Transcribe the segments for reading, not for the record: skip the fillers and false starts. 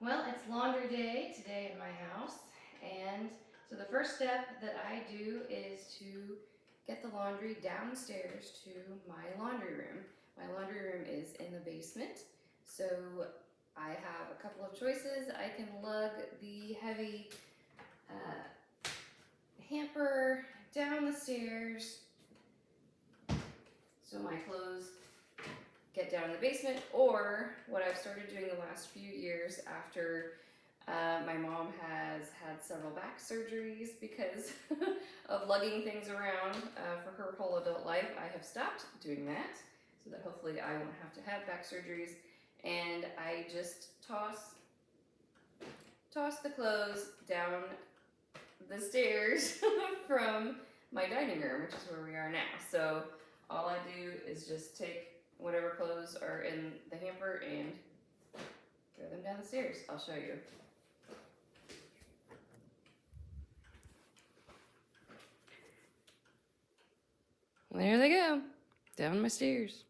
Well, it's laundry day today in my house, and so the first step that I do is to get the laundry downstairs to my laundry room. My laundry room is in the basement, so I have a couple of choices. I can lug the heavy hamper down the stairs so my clothes get down in the basement, or what I've started doing the last few years after my mom has had several back surgeries because of lugging things around for her whole adult life. I have stopped doing that so that hopefully I won't have to have back surgeries, and I just toss the clothes down the stairs from my dining room, which is where we are now. So all I do is just take whatever clothes are in the hamper and throw them down the stairs. I'll show you. There they go, down my stairs.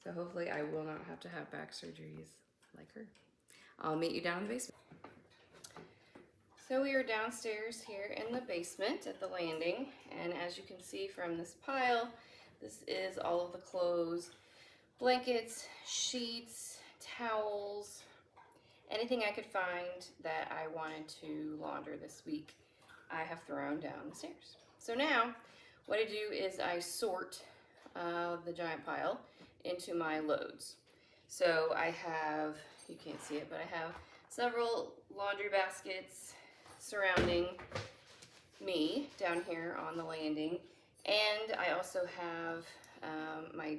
So hopefully I will not have to have back surgeries like her. I'll meet you down in the basement. So we are downstairs here in the basement at the landing, and as you can see from this pile, this is all of the clothes, blankets, sheets, towels, anything I could find that I wanted to launder this week, I have thrown down the stairs. So now what I do is I sort the giant pile into my loads. So I have, you can't see it, but I have several laundry baskets surrounding me down here on the landing, and I also have my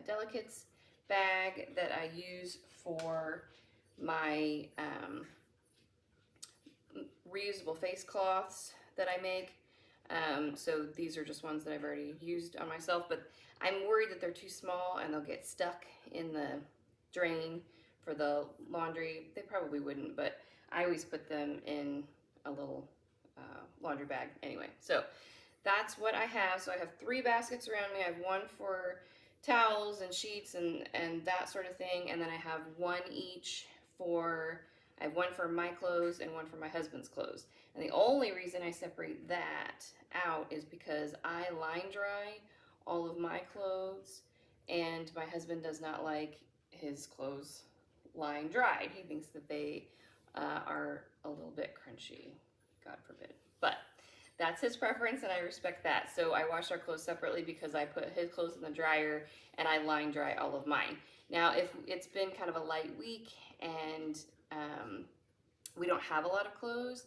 delicates bag that I use for my reusable face cloths that I make. So these are just ones that I've already used on myself, but I'm worried that they're too small and they'll get stuck in the drain for the laundry. They probably wouldn't, but I always put them in a little laundry bag anyway. So that's what I have. So I have 3 baskets around me. I have one for towels and sheets and that sort of thing, and then I have one each for, I have one for my clothes and one for my husband's clothes. And the only reason I separate that out is because I line dry all of my clothes, and my husband does not like his clothes line dried. He thinks that they are a little bit crunchy, God forbid. But that's his preference, and I respect that. So I wash our clothes separately because I put his clothes in the dryer and I line dry all of mine. Now, if it's been kind of a light week and we don't have a lot of clothes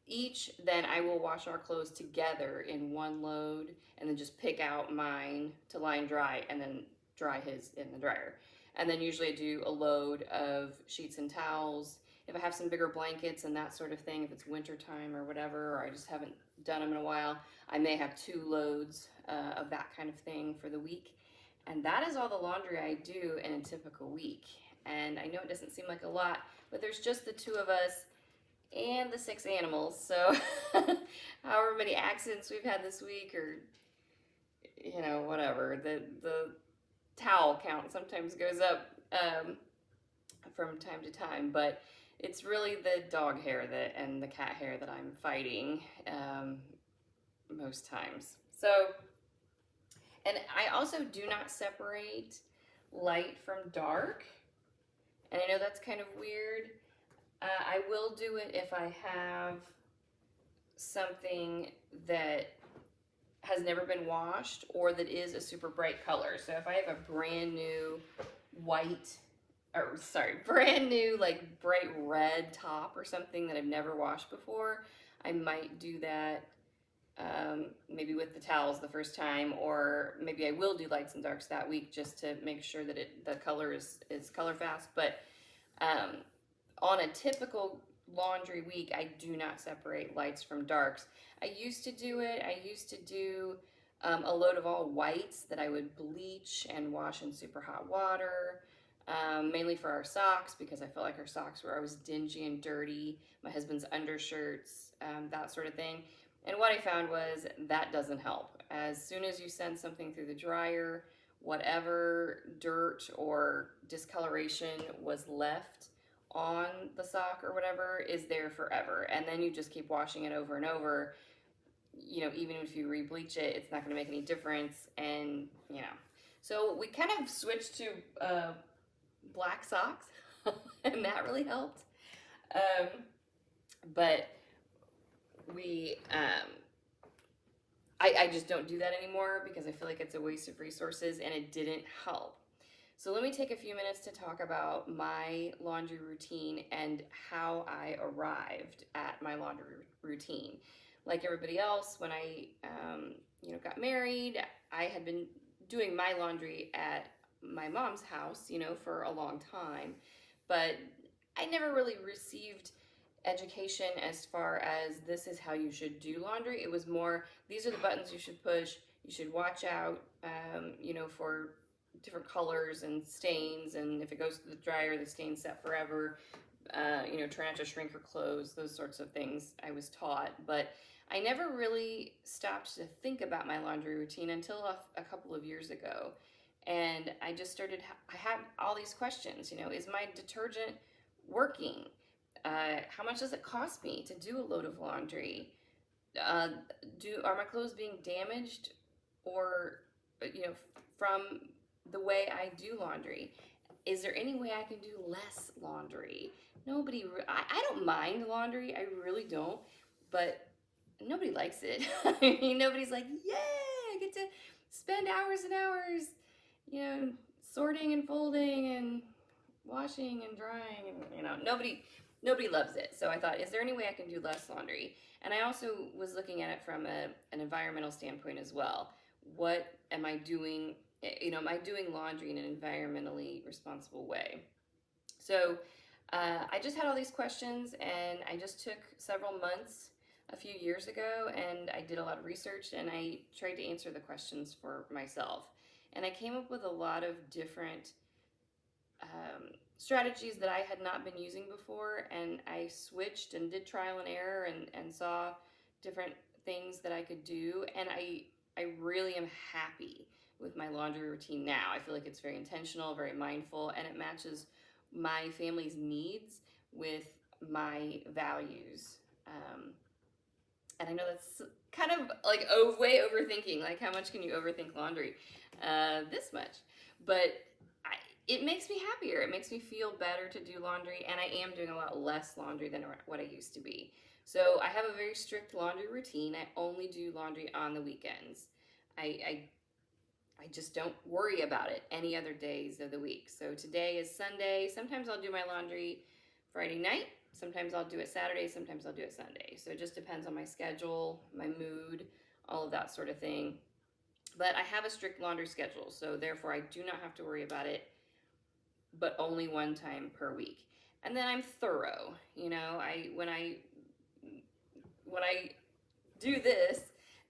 each, then I will wash our clothes together in one load and then just pick out mine to line dry and then dry his in the dryer. And then usually I do a load of sheets and towels. If I have some bigger blankets and that sort of thing, if it's winter time or whatever, or I just haven't done them in a while, I may have 2 loads of that kind of thing for the week. And that is all the laundry I do in a typical week. And I know it doesn't seem like a lot, but there's just the 2 of us and the 6 animals. So however many accidents we've had this week, or you know, whatever, the towel count sometimes goes up from time to time, but it's really the dog hair and the cat hair that I'm fighting most times. So, and I also do not separate light from dark, and I know that's kind of weird. I will do it if I have something that has never been washed or that is a super bright color. So if I have a brand new white, or sorry, brand new like bright red top or something that I've never washed before, I might do that maybe with the towels the first time, or maybe I will do lights and darks that week just to make sure that the color is color fast. But on a typical laundry week, I do not separate lights from darks. I used to do it. I used to do a load of all whites that I would bleach and wash in super hot water, mainly for our socks, because I felt like our socks were always dingy and dirty, my husband's undershirts, that sort of thing. And what I found was that doesn't help. As soon as you send something through the dryer whatever dirt or discoloration was left on the sock or whatever is there forever. And then you just keep washing it over and over. You know, even if you re-bleach it, it's not going to make any difference. And, you know, so we kind of switched to black socks, and that really helped. But we, I just don't do that anymore because I feel like it's a waste of resources and it didn't help. So let me take a few minutes to talk about my laundry routine and how I arrived at my laundry routine. Like everybody else, when I got married, I had been doing my laundry at my mom's house, for a long time, but I never really received education as far as this is how you should do laundry. It was more, these are the buttons you should push. You should watch out, for different colors and stains, and if it goes to the dryer, the stain's set forever. Try not to shrink or close, those sorts of things I was taught, but I never really stopped to think about my laundry routine until a couple of years ago. And I just started, I had all these questions, is my detergent working? How much does it cost me to do a load of laundry? Are my clothes being damaged or, from the way I do laundry? Is there any way I can do less laundry? I don't mind laundry, I really don't, but nobody likes it. I mean, nobody's like, yay, I get to spend hours and hours, sorting and folding and washing and drying, and nobody loves it. So I thought, is there any way I can do less laundry? And I also was looking at it from an environmental standpoint as well. What am I doing? Am I doing laundry in an environmentally responsible way? So I just had all these questions, and I just took several months a few years ago, and I did a lot of research, and I tried to answer the questions for myself. And I came up with a lot of different strategies that I had not been using before, and I switched and did trial and error and saw different things that I could do, and I really am happy with my laundry routine now. I feel like it's very intentional, very mindful, and it matches my family's needs with my values. And I know that's kind of like way overthinking, like how much can you overthink laundry? This much. But it makes me happier. It makes me feel better to do laundry, and I am doing a lot less laundry than what I used to be. So I have a very strict laundry routine. I only do laundry on the weekends. I just don't worry about it any other days of the week. So today is Sunday. Sometimes I'll do my laundry Friday night. Sometimes I'll do it Saturday. Sometimes I'll do it Sunday. So it just depends on my schedule, my mood, all of that sort of thing. But I have a strict laundry schedule, so therefore I do not have to worry about it, but only one time per week. And then I'm thorough. When I do this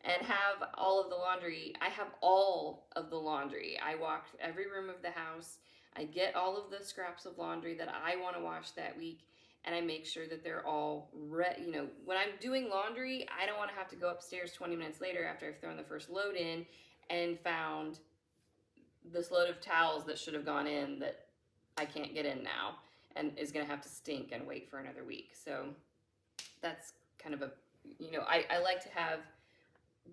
and have all of the laundry, I have all of the laundry. I walk every room of the house. I get all of the scraps of laundry that I want to wash that week, and I make sure that they're all ready. When I'm doing laundry, I don't want to have to go upstairs 20 minutes later after I've thrown the first load in and found this load of towels that should have gone in that I can't get in now and is going to have to stink and wait for another week. So that's kind of I like to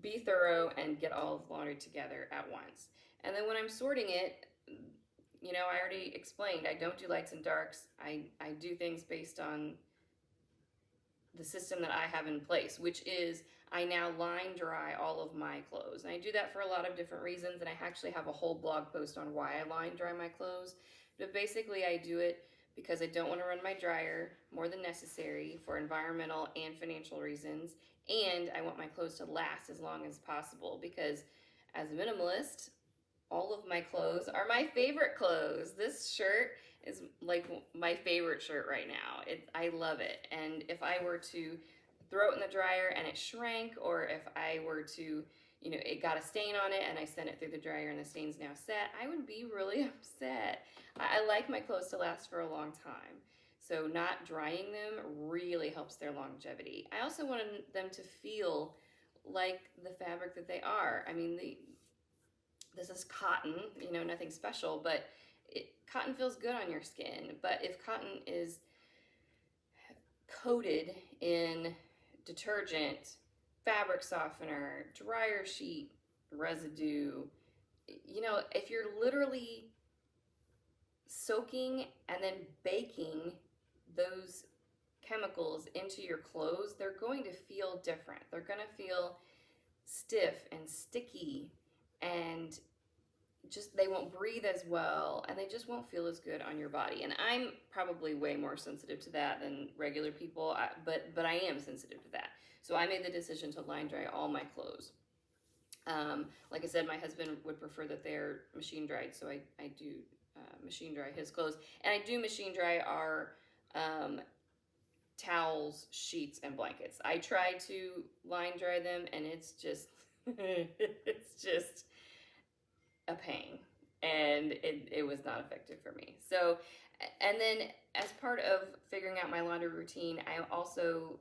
be thorough and get all of the laundry together at once. And then when I'm sorting it, I already explained, I don't do lights and darks. I do things based on the system that I have in place, which is I now line dry all of my clothes. And I do that for a lot of different reasons, and I actually have a whole blog post on why I line dry my clothes. But basically I do it because I don't want to run my dryer more than necessary for environmental and financial reasons, and I want my clothes to last as long as possible, because as a minimalist, all of my clothes are my favorite clothes. This shirt is like my favorite shirt right now. I love it. And if I were to throw it in the dryer and it shrank, or if I were to, it got a stain on it and I sent it through the dryer and the stain's now set, I would be really upset. I like my clothes to last for a long time. So not drying them really helps their longevity. I also wanted them to feel like the fabric that they are. I mean, the this is cotton, you know, nothing special, but cotton feels good on your skin. But if cotton is coated in detergent, fabric softener, dryer sheet residue, you know, if you're literally soaking and then baking those chemicals into your clothes, they're going to feel different. They're going to feel stiff and sticky, and just they won't breathe as well, and they just won't feel as good on your body. And I'm probably way more sensitive to that than regular people, but I am sensitive to that. So I made the decision to line dry all my clothes. Like I said, my husband would prefer that they're machine dried, so I do machine dry his clothes. And I do machine dry our towels, sheets, and blankets. I try to line dry them, and it's just it's just a pain, and it was not effective for me. So, and then as part of figuring out my laundry routine, I also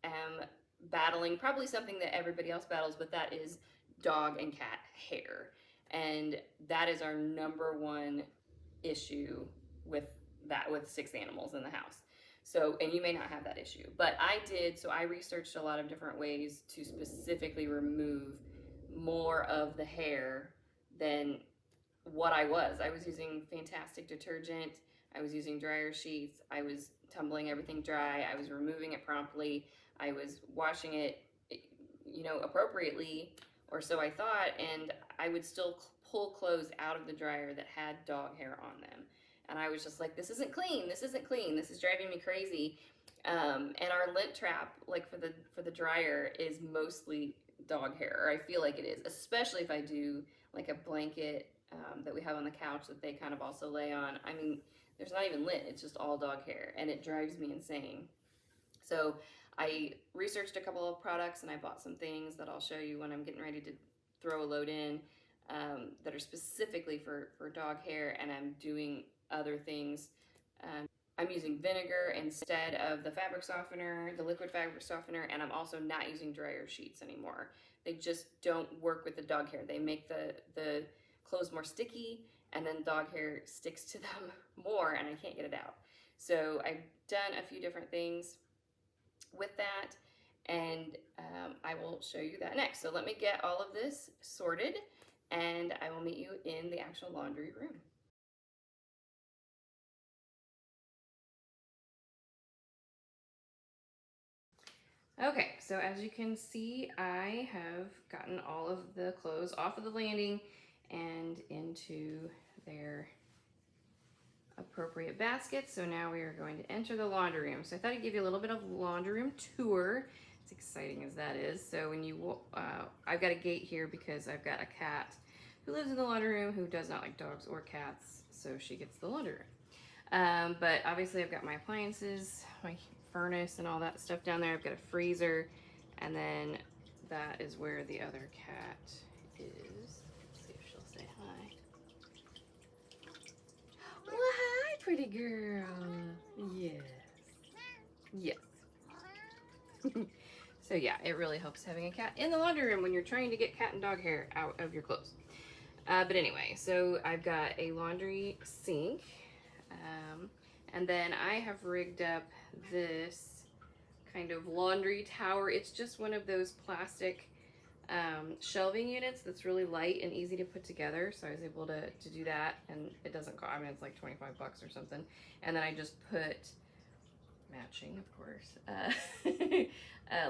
am battling probably something that everybody else battles, but that is dog and cat hair. And that is our number one issue with 6 animals in the house. So, and you may not have that issue, but I did. So I researched a lot of different ways to specifically remove more of the hair than what I was. I was using fantastic detergent. I was using dryer sheets. I was tumbling everything dry. I was removing it promptly. I was washing it, you know, appropriately, or so I thought, and I would still pull clothes out of the dryer that had dog hair on them. And I was just like, this isn't clean. This isn't clean. This is driving me crazy. And our lint trap, like for the dryer, is mostly dog hair, or I feel like it is, especially if I do like a blanket that we have on the couch that they kind of also lay on. I mean, there's not even lint. It's just all dog hair, and it drives me insane. So I researched a couple of products, and I bought some things that I'll show you when I'm getting ready to throw a load in that are specifically for dog hair, and I'm doing other things. I'm using vinegar instead of the fabric softener, the liquid fabric softener, and I'm also not using dryer sheets anymore. They just don't work with the dog hair. They make the clothes more sticky, and then dog hair sticks to them more, and I can't get it out. So I've done a few different things with that, and I will show you that next. So let me get all of this sorted, and I will meet you in the actual laundry room. Okay, so as you can see, I have gotten all of the clothes off of the landing and into their appropriate baskets. So now we are going to enter the laundry room. So I thought I'd give you a little bit of laundry room tour, as exciting as that is. So when you, I've got a gate here because I've got a cat who lives in the laundry room who does not like dogs or cats, so she gets the laundry room. But obviously I've got my appliances, my furnace and all that stuff down there. I've got a freezer, and then that is where the other cat is. Let's see if she'll say hi. Well, hi, pretty girl. Yes. Yes. So yeah, it really helps having a cat in the laundry room when you're trying to get cat and dog hair out of your clothes. But anyway, so I've got a laundry sink, and then I have rigged up this kind of laundry tower. It's just one of those plastic shelving units that's really light and easy to put together. So I was able to do that, and it doesn't cost, I mean, it's like 25 bucks or something. And then I just put, matching of course,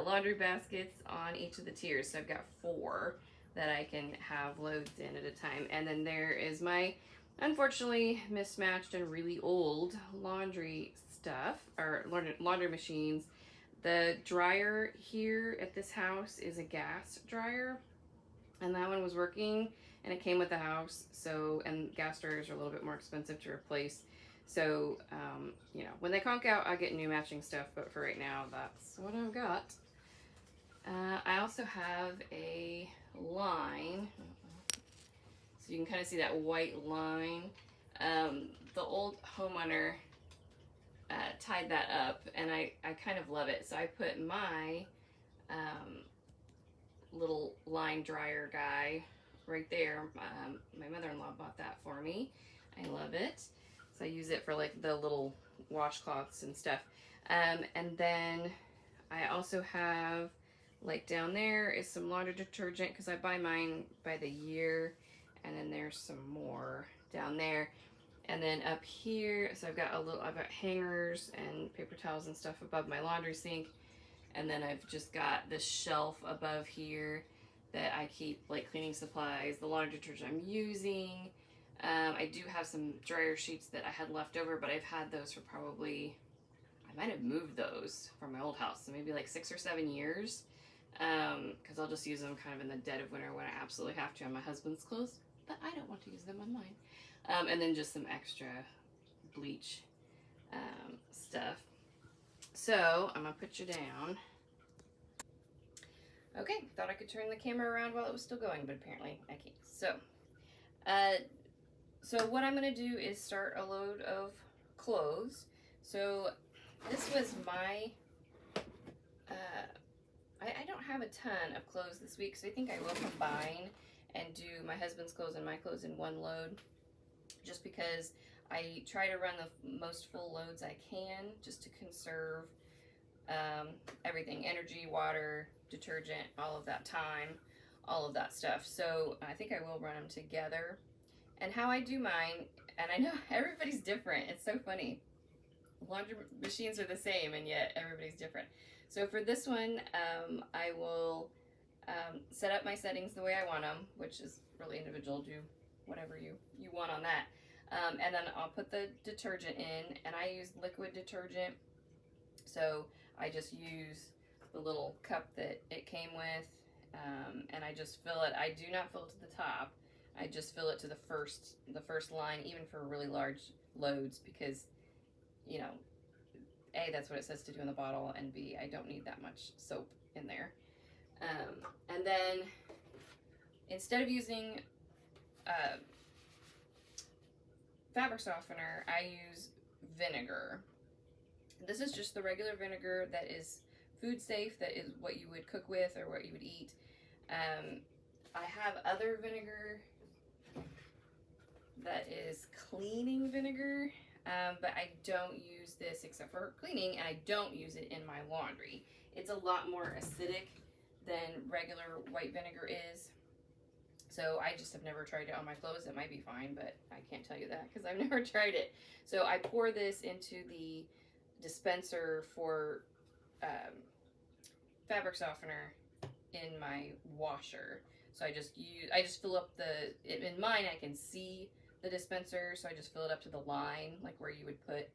laundry baskets on each of the tiers. So I've got 4 that I can have loads in at a time. And then there is my unfortunately mismatched and really old laundry stuff, or laundry machines. The dryer here at this house is a gas dryer, and that one was working, and it came with the house. So, and gas dryers are a little bit more expensive to replace. So, you know, when they conk out, I'll get new matching stuff, but for right now, that's what I've got. I also have a line, so you can kind of see that white line. The old homeowner tied that up, and I kind of love it. So I put my little line dryer guy right there. My mother-in-law bought that for me. I love it. So I use it for like the little washcloths and stuff. And then I also have, like down there is some laundry detergent because I buy mine by the year. And then there's some more down there. And then up here, so I've got hangers and paper towels and stuff above my laundry sink. And then I've just got this shelf above here that I keep like cleaning supplies, the laundry detergent I'm using. I do have some dryer sheets that I had left over, but I've had those for probably, I might have moved those from my old house, so maybe like 6 or 7 years. Because I'll just use them kind of in the dead of winter when I absolutely have to on my husband's clothes, but I don't want to use them on mine. And then just some extra bleach stuff. So I'm gonna put you down. Okay, thought I could turn the camera around while it was still going, but apparently I can't. So what I'm gonna do is start a load of clothes. So this was my, I don't have a ton of clothes this week, so I think I will combine and do my husband's clothes and my clothes in one load, just because I try to run the most full loads I can, just to conserve everything, energy, water, detergent, all of that time, all of that stuff. So I think I will run them together. And how I do mine, and I know everybody's different, it's so funny. Laundry machines are the same and yet everybody's different. So for this one, I will set up my settings the way I want them, which is really individual. Do whatever you want on that. And then I'll put the detergent in, and I use liquid detergent. So I just use the little cup that it came with, and I just fill it. I do not fill it to the top. I just fill it to the first line, even for really large loads, because, you know, A, that's what it says to do in the bottle, and B, I don't need that much soap in there. And then instead of using fabric softener, I use vinegar. This is just the regular vinegar that is food safe, that is what you would cook with or what you would eat. I have other vinegar that is cleaning vinegar, but I don't use this except for cleaning, and I don't use it in my laundry. It's a lot more acidic than regular white vinegar is. So I just have never tried it on my clothes. It might be fine, but I can't tell you that because I've never tried it. So I pour this into the dispenser for fabric softener in my washer. So I just fill up in mine I can see the dispenser, so I just fill it up to the line, like where you would put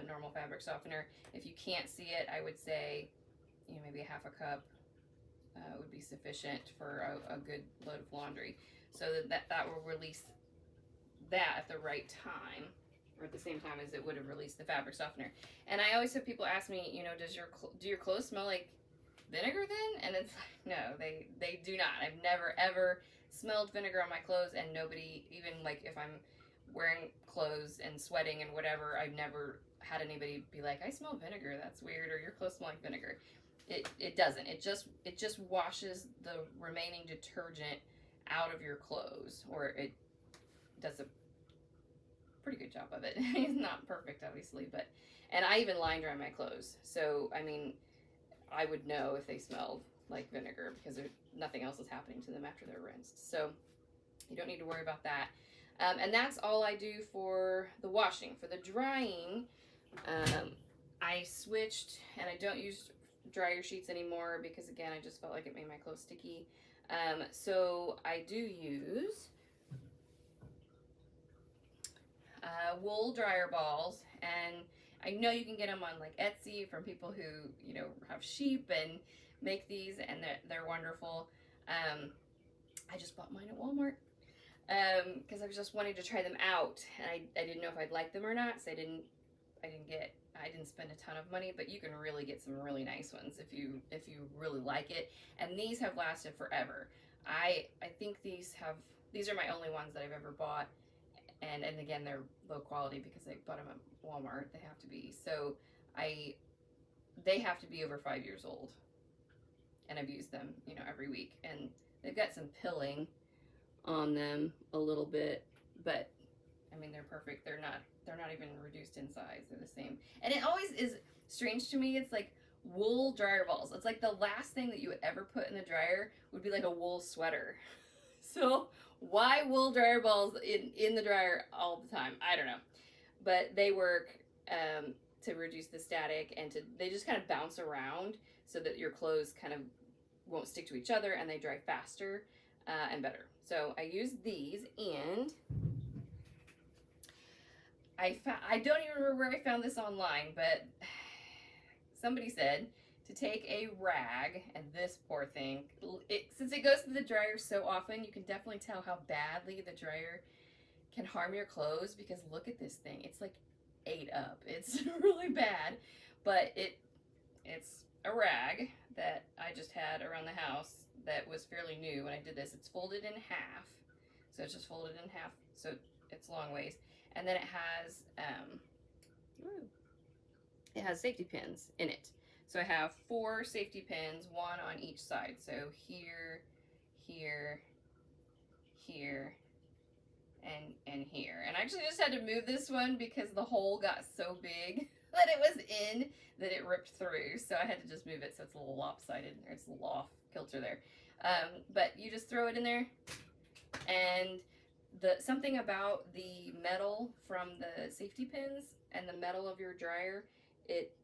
normal fabric softener. If you can't see it, I would say, you know, maybe a half a cup would be sufficient for a good load of laundry. So that will release that at the right time, or at the same time as it would have released the fabric softener. And I always have people ask me, you know, do your clothes smell like vinegar then? And it's like, no, they do not. I've never ever smelled vinegar on my clothes, and nobody, even like if I'm wearing clothes and sweating and whatever, I've never had anybody be like, I smell vinegar, that's weird, or your clothes smell like vinegar. It doesn't. It just washes the remaining detergent out of your clothes, or it does a pretty good job of it. It's not perfect, obviously, but, and I even line dry my clothes. So, I mean, I would know if they smelled like vinegar because nothing else is happening to them after they're rinsed. So you don't need to worry about that. And that's all I do for the washing. For the drying, I switched, and I don't use dryer sheets anymore because, again, I just felt like it made my clothes sticky. So I do use wool dryer balls, and I know you can get them on like Etsy from people who, you know, have sheep and make these, and they're wonderful. I just bought mine at Walmart because I was just wanting to try them out, and I didn't know if I'd like them or not, so I didn't spend a ton of money, but you can really get some really nice ones if you really like it. And these have lasted forever. I think these are my only ones that I've ever bought, and again, they're low quality because I bought them at Walmart. They have to be. So they have to be over 5 years old, and I've used them, you know, every week, and they've got some pilling on them a little bit, but I mean, they're perfect. They're not even reduced in size. They're the same. And it always is strange to me. It's like wool dryer balls. It's like the last thing that you would ever put in the dryer would be like a wool sweater. So why wool dryer balls in the dryer all the time? I don't know. But they work to reduce the static, and they just kind of bounce around so that your clothes kind of won't stick to each other, and they dry faster and better. So I use these, and I don't even remember where I found this online, but somebody said to take a rag, and this poor thing, since it goes to the dryer so often, you can definitely tell how badly the dryer can harm your clothes, because look at this thing. It's like ate up. It's really bad, but it's a rag that I just had around the house that was fairly new when I did this. It's folded in half, so it's just folded in half, so it's long ways, and then it has safety pins in it. So I have 4 safety pins, one on each side. So here, here, here, and here. And I actually just had to move this one because the hole got so big that it was in that it ripped through. So I had to just move it so it's a little lopsided, or it's a little off kilter there. But you just throw it in there, and something about the metal from the safety pins and the metal of your dryer, it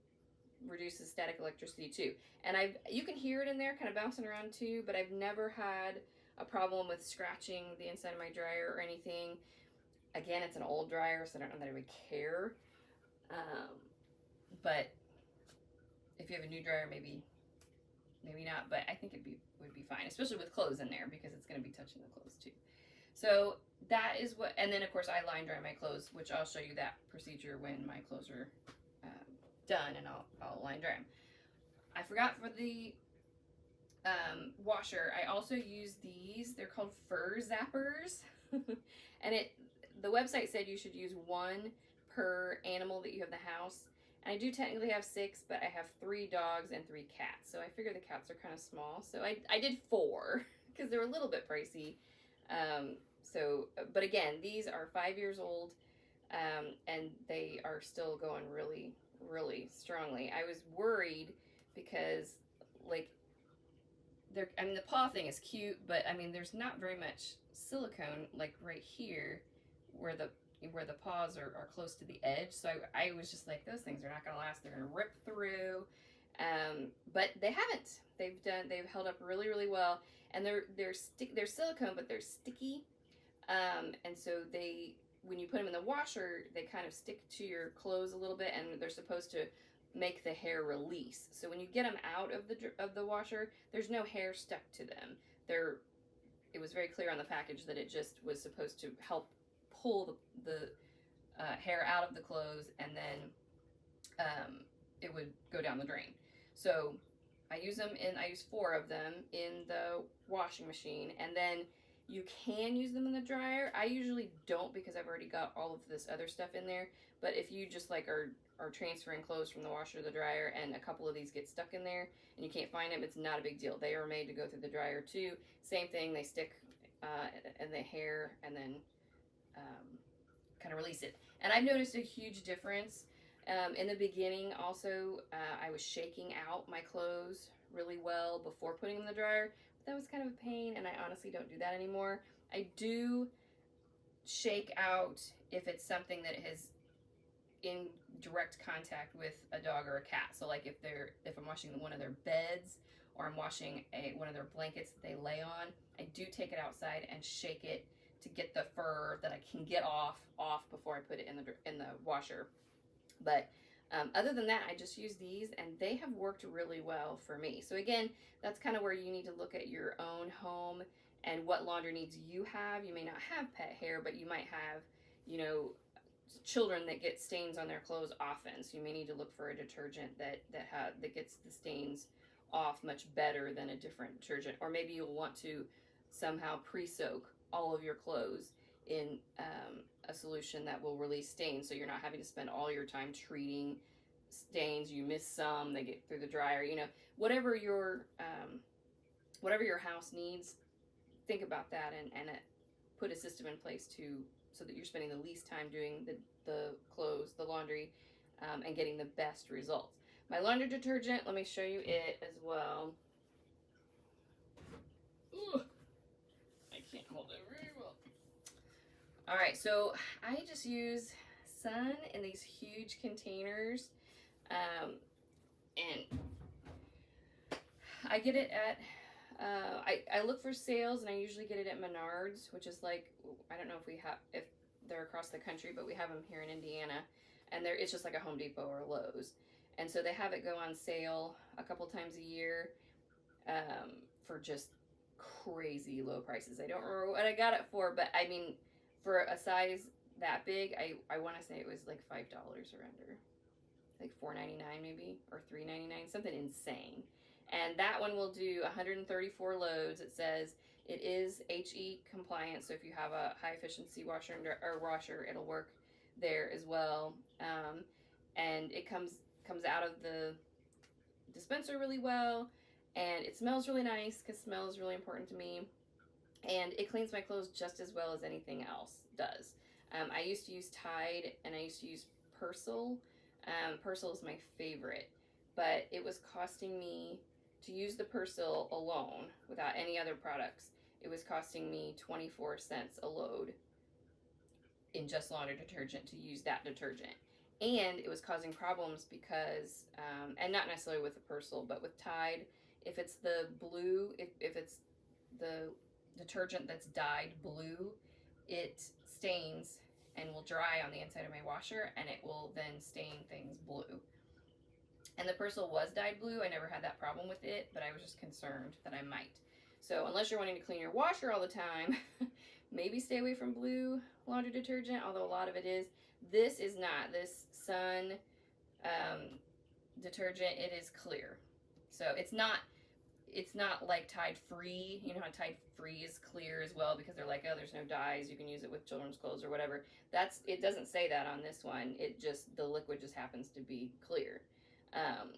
reduces static electricity too. And you can hear it in there kind of bouncing around too, but I've never had a problem with scratching the inside of my dryer or anything. Again, it's an old dryer, so I don't know that I would care. But if you have a new dryer, maybe not, but I think would be fine, especially with clothes in there, because it's going to be touching the clothes too. So that is what, and then of course I line dry my clothes, which I'll show you that procedure when my clothes are done, and I'll line dry them. I forgot for the washer, I also use these. They're called fur zappers. And the website said you should use 1 per animal that you have in the house. And I do technically have 6, but I have 3 dogs and 3 cats. So I figure the cats are kind of small. So I did 4 because they're a little bit pricey. But again, these are 5 years old, and they are still going really, really strongly. I was worried because, like, I mean, the paw thing is cute, but I mean, there's not very much silicone, like right here, where the paws are close to the edge. So I was just like, those things are not gonna last. They're gonna rip through. But they haven't. They've held up really, really well. And they're silicone, but they're sticky. And so when you put them in the washer, they kind of stick to your clothes a little bit, and they're supposed to make the hair release. So when you get them out of the washer, there's no hair stuck to them. It was very clear on the package that it just was supposed to help pull the hair out of the clothes, and then it would go down the drain. So I use 4 of them in the washing machine, and then you can use them in the dryer. I usually don't, because I've already got all of this other stuff in there. But if you just like are transferring clothes from the washer to the dryer, and a couple of these get stuck in there and you can't find them, it's not a big deal. They are made to go through the dryer too. Same thing, they stick in the hair, and then kind of release it. And I've noticed a huge difference. In the beginning also, I was shaking out my clothes really well before putting them in the dryer. But that was kind of a pain, and I honestly don't do that anymore. I do shake out if it's something that is in direct contact with a dog or a cat. So like if I'm washing one of their beds, or I'm washing one of their blankets that they lay on, I do take it outside and shake it to get the fur that I can get off before I put it in the washer. But other than that, I just use these, and they have worked really well for me. So again, that's kind of where you need to look at your own home and what laundry needs you have. You may not have pet hair, but you might have, children that get stains on their clothes often. So you may need to look for a detergent that gets the stains off much better than a different detergent. Or maybe you'll want to somehow pre-soak all of your clothes in a solution that will release stains, so you're not having to spend all your time treating stains. You miss some, they get through the dryer. Whatever your house needs, think about that, and put a system in place so that you're spending the least time doing the clothes, the laundry, and getting the best results. My laundry detergent, let me show you it as well. Ooh, I can't hold it very well. All right, so I just use Sun in these huge containers, and I get it at, I look for sales, and I usually get it at Menards, which is like, I don't know if they're across the country, but we have them here in Indiana, and it's just like a Home Depot or a Lowe's. And so they have it go on sale a couple times a year for just crazy low prices. I don't remember what I got it for, but I mean, for a size that big, I want to say it was like $5 or under, like $4.99 maybe, or $3.99, something insane. And that one will do 134 loads. It says it is HE compliant, so if you have a high efficiency washer, it'll work there as well. And it comes out of the dispenser really well, and it smells really nice, because smell is really important to me, and it cleans my clothes just as well as anything else does. I used to use Tide, and I used to use Purposeful. Purposeful is my favorite, but it was costing me, to use the Purposeful alone without any other products, it was costing me 24 cents a load in just laundry detergent to use that detergent. And it was causing problems because, and not necessarily with the Purposeful, but with Tide, if it's the blue, if it's the detergent that's dyed blue, it stains and will dry on the inside of my washer, and it will then stain things blue. And the Purposeful was dyed blue. I never had that problem with it, but I was just concerned that I might. So unless you're wanting to clean your washer all the time, maybe stay away from blue laundry detergent, although a lot of it is. This is not. This Sun detergent, it is clear. So it's not like Tide Free. You know how Tide Free is clear as well, because they're like, oh, there's no dyes, you can use it with children's clothes or whatever. It doesn't say that on this one. The liquid just happens to be clear.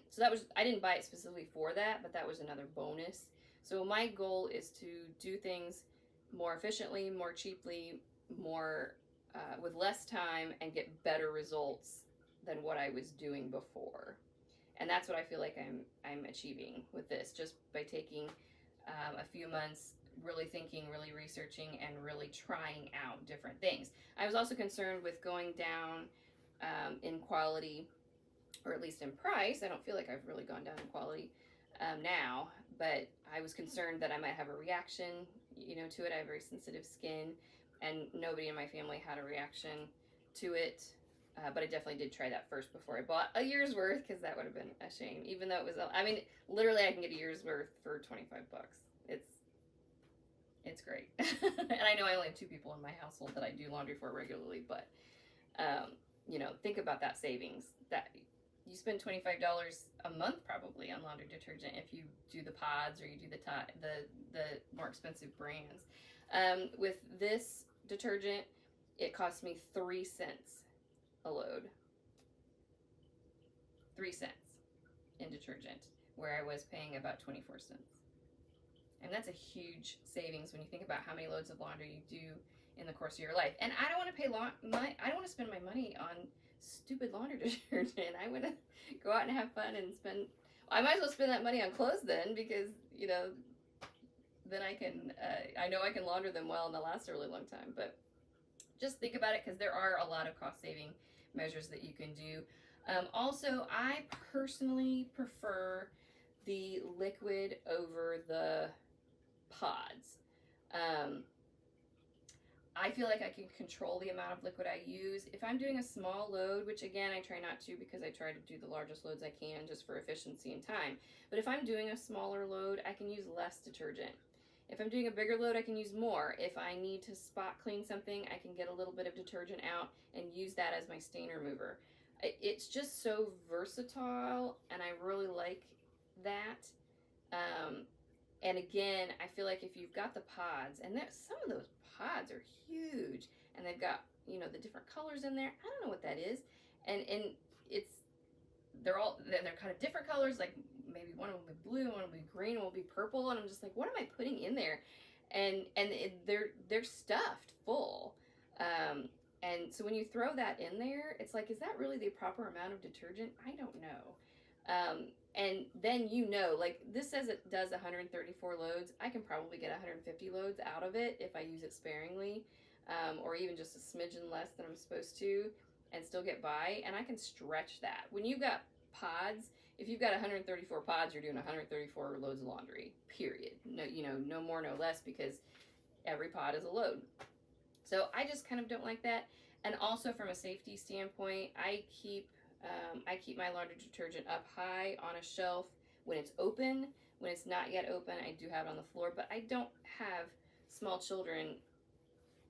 So I didn't buy it specifically for that, but that was another bonus. So my goal is to do things more efficiently, more cheaply, more with less time, and get better results than what I was doing before. And that's what I feel like I'm achieving with this, just by taking a few months, really thinking, really researching, and really trying out different things. I was also concerned with going down in quality, or at least in price. I don't feel like I've really gone down in quality now, but I was concerned that I might have a reaction, to it. I have very sensitive skin, and nobody in my family had a reaction to it. But I definitely did try that first before I bought a year's worth, because that would have been a shame. Even though it was, literally I can get a year's worth for 25 bucks. It's great. And I know I only have 2 people in my household that I do laundry for regularly, but, think about that savings. That you spend $25 a month probably on laundry detergent if you do the pods, or you do the more expensive brands. With this detergent, it cost me 3 cents a load. 3 cents in detergent, where I was paying about 24 cents. And that's a huge savings when you think about how many loads of laundry you do in the course of your life. And I don't want to I don't want to spend my money on stupid laundry detergent. I want to go out and have fun and I might as well spend that money on clothes then, because, then I know I can launder them well and they'll last a really long time. But just think about it, because there are a lot of cost saving measures that you can do. Also, I personally prefer the liquid over the pods. I feel like I can control the amount of liquid I use. If I'm doing a small load, which again I try not to, because I try to do the largest loads I can just for efficiency and time. But if I'm doing a smaller load, I can use less detergent. If I'm doing a bigger load, I can use more. If I need to spot clean something, I can get a little bit of detergent out and use that as my stain remover. It's just so versatile, and I really like that. And again, I feel like if you've got the pods, and some of those pods are huge, and they've got, the different colors in there. I don't know what that is. And they're kind of different colors, like maybe one will be blue, one will be green, one will be purple, and I'm just like, what am I putting in there? and they're stuffed full. And so when you throw that in there, it's like, is that really the proper amount of detergent? I don't know. And then, like this says it does 134 loads. I can probably get 150 loads out of it if I use it sparingly, or even just a smidgen less than I'm supposed to, and still get by. And I can stretch that. When you've got pods, if you've got 134 pods, you're doing 134 loads of laundry, period. No, no more, no less, because every pod is a load. So I just kind of don't like that. And also from a safety standpoint, I keep my laundry detergent up high on a shelf when it's open. When it's not yet open, I do have it on the floor, but I don't have small children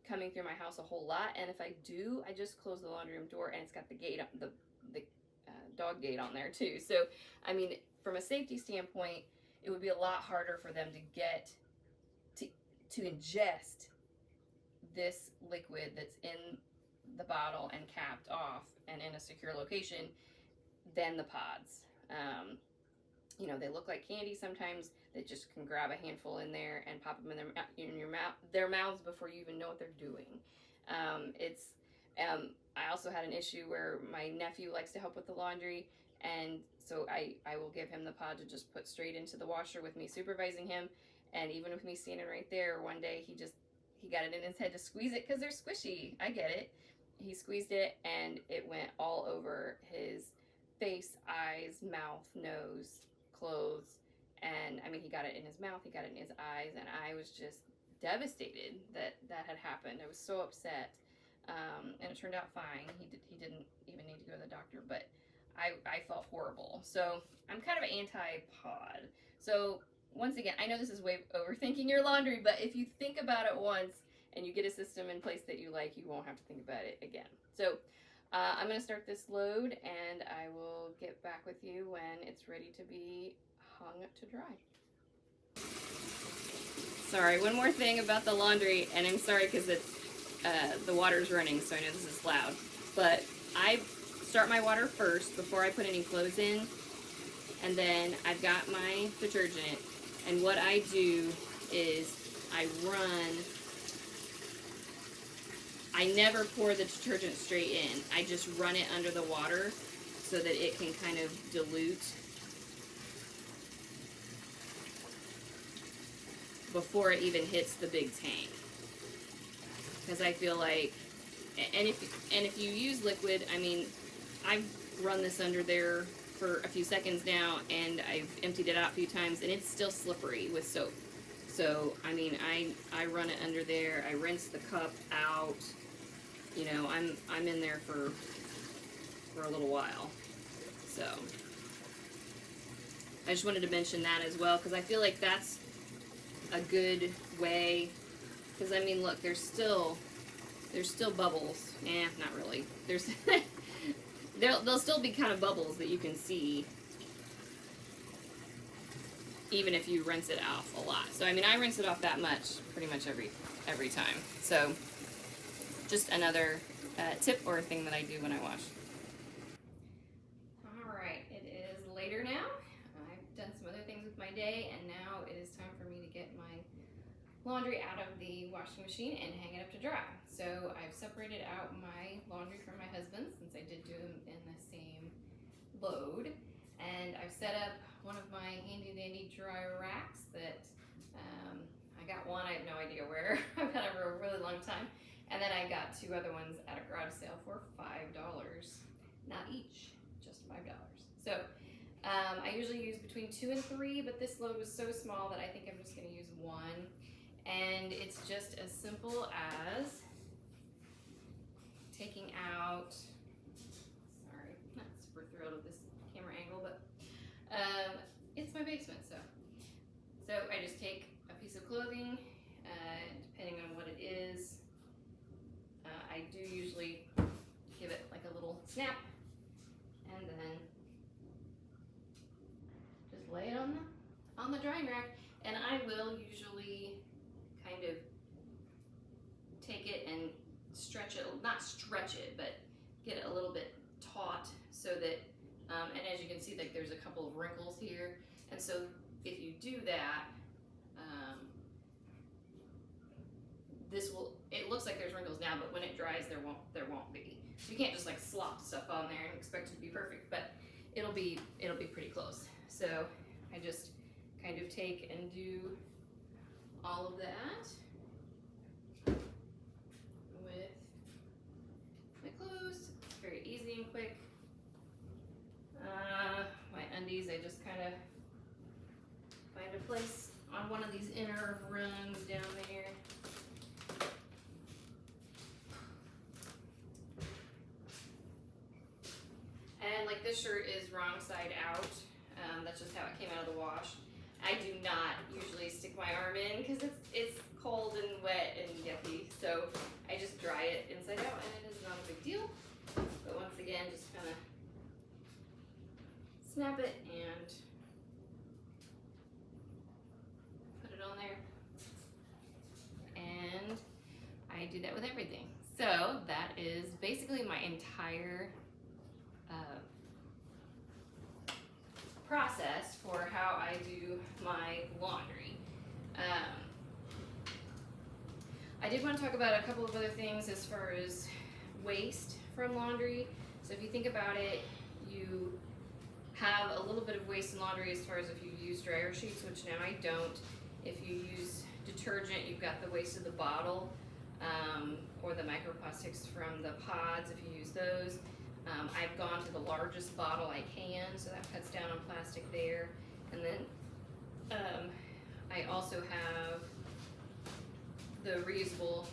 coming through my house a whole lot. And if I do, I just close the laundry room door, and it's got the gate, the dog gate on there too. So, I mean, from a safety standpoint, it would be a lot harder for them to get to ingest this liquid that's in the bottle and capped off and in a secure location than the pods. They look like candy sometimes. They just can grab a handful in there and pop them in their mouths before you even know what they're doing. I also had an issue where my nephew likes to help with the laundry, and so I will give him the pod to just put straight into the washer with me supervising him. And even with me standing right there, one day he got it in his head to squeeze it because they're squishy. I get it. He squeezed it, and it went all over his face, eyes, mouth, nose, clothes. And I mean, he got it in his mouth, he got it in his eyes, and I was just devastated that had happened. I was so upset. And it turned out fine. He didn't even need to go to the doctor, but I felt horrible. So I'm kind of anti-pod. So once again, I know this is way overthinking your laundry, but if you think about it once and you get a system in place that you like, you won't have to think about it again. So I'm going to start this load, and I will get back with you when it's ready to be hung to dry. Sorry, one more thing about the laundry, and I'm sorry because it's the water's running, so I know this is loud, but I start my water first before I put any clothes in, and then I've got my detergent, and what I do is I never pour the detergent straight in. I just run it under the water so that it can kind of dilute before it even hits the big tank. Because I feel like, and if you use liquid, I mean, I've run this under there for a few seconds now, and I've emptied it out a few times, and it's still slippery with soap. So, I mean, I run it under there, I rinse the cup out, I'm in there for a little while. So, I just wanted to mention that as well, because I feel like that's a good way. Because, I mean, look, there's still bubbles. Not really. There'll still be kind of bubbles that you can see, even if you rinse it off a lot. So, I mean, I rinse it off that much pretty much every time. So, just another tip or thing that I do when I wash. Alright, it is later now. I've done some other things with my day, and now it is time for me to get my laundry out of the washing machine and hang it up to dry. So I've separated out my laundry from my husband's, since I did do them in the same load, and I've set up one of my handy dandy dryer racks that I got one, I have no idea where. I've had it for a really long time, and then I got two other ones at a garage sale for $5, not each, just $5. So I usually use between 2 and 3, but this load was so small that I think I'm just going to use one. And it's just as simple as taking out, sorry, not super thrilled with this camera angle, but it's my basement, so I just take a piece of clothing, depending on what it is. I do usually give it like a little snap, and then just lay it on the drying rack, and I will usually kind of take it and stretch it, not stretch it, but get it a little bit taut so that, and as you can see, like there's a couple of wrinkles here, and so if you do that, it looks like there's wrinkles now, but when it dries, there won't be. So you can't just like slop stuff on there and expect it to be perfect, but it'll be pretty close. So I just kind of take and do all of that with my clothes. It's very easy and quick. My undies, I just kind of find a place on one of these inner rungs down there. And like this shirt is wrong side out. That's just how it came out of the wash. I do not usually stick my arm in because it's cold and wet and yucky. So I just dry it inside out and it is not a big deal. But once again, just kind of snap it and put it on there. And I do that with everything. So that is basically my entire process for how I do my laundry. I did want to talk about a couple of other things as far as waste from laundry. So if you think about it, you have a little bit of waste in laundry as far as if you use dryer sheets, which now I don't. If you use detergent, you've got the waste of the bottle, or the microplastics from the pods if you use those. I've gone to the largest bottle I can, so that cuts down on plastic there. And then I also have the reusable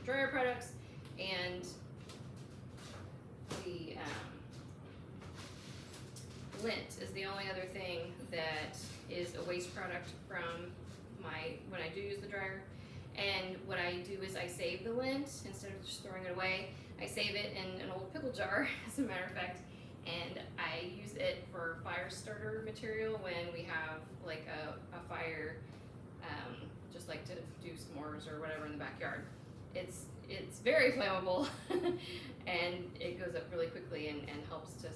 dryer products, and the lint is the only other thing that is a waste product from when I do use the dryer. And what I do is I save the lint instead of just throwing it away. I save it in an old pickle jar, as a matter of fact, and I use it for fire starter material when we have like a fire, just like to do s'mores or whatever in the backyard. It's very flammable and it goes up really quickly and helps to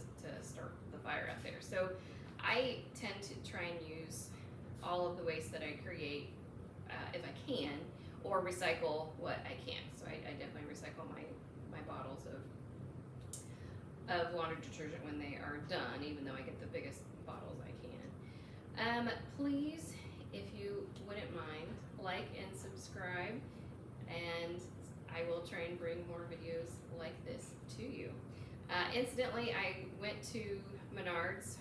start the fire out there. So I tend to try and use all of the waste that I create if I can, or recycle what I can. So I definitely recycle my bottles of laundry detergent when they are done, even though I get the biggest bottles I can. Please, if you wouldn't mind, like and subscribe, and I will try and bring more videos like this to you. Incidentally, I went to Menards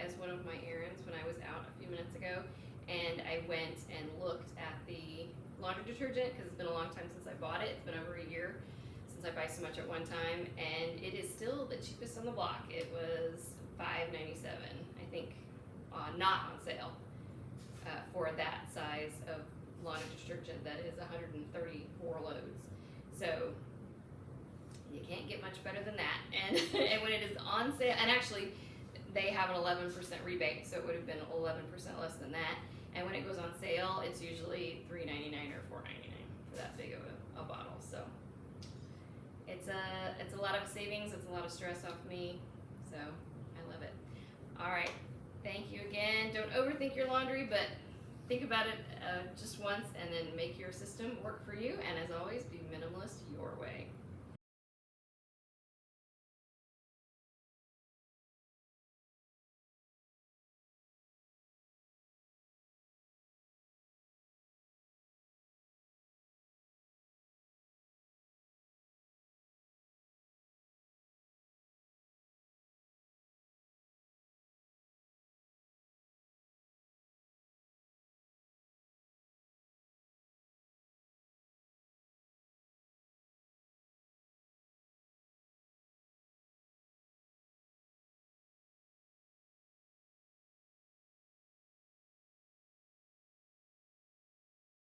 as one of my errands when I was out a few minutes ago, and I went and looked at the laundry detergent because it's been a long time since I bought it. It's been over a year since I buy so much at one time, and it is still the cheapest on the block. It was $5.97, I think, not on sale for that size of laundry detergent that is 134 loads. So you can't get much better than that. And and when it is on sale, and actually they have an 11% rebate, so it would have been 11% less than that. And when it goes on sale, it's usually $3.99 or $4.99 for that big of a bottle. So it's a lot of savings. It's a lot of stress off me. So I love it. All right, thank you again. Don't overthink your laundry, but think about it just once, and then make your system work for you. And as always, be minimalist your way.